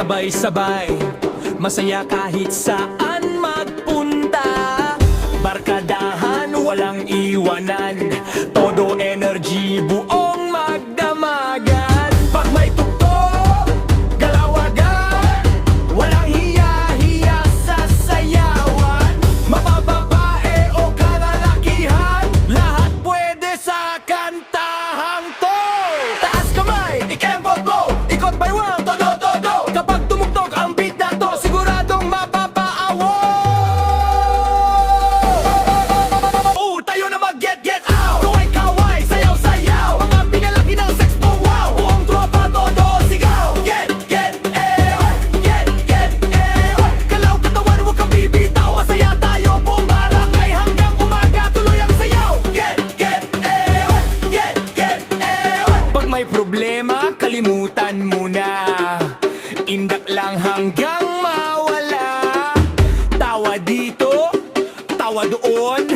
sabay-sabay, masaya kahit saan magpunta. Barkadahan, walang iwanan, todo energy, buong magdamagan. Pag may tugtog, galawagan, walang hiya-hiya sa sayawan. Mapababae o kalalakihan, lahat pwede sa kantahang to. Taas kamay, ikembot mo, ikot baywang, todo-todo. Kapag tumugtog ang beat na to, siguradong mapapaawo. Tayo na mag-get out, kaway-kaway, sayaw-sayaw. Mga pinalaki ng sex po, wow. Buong tropa, todo sigaw. Get, Galaw katawan, huwag kang bibitaw. Masaya tayo, bumarakay hanggang umaga, tuloy ang sayaw. Pag may problema, kalimutan mo na. Indak lang hanggang mawala. Tawa dito, tawa doon,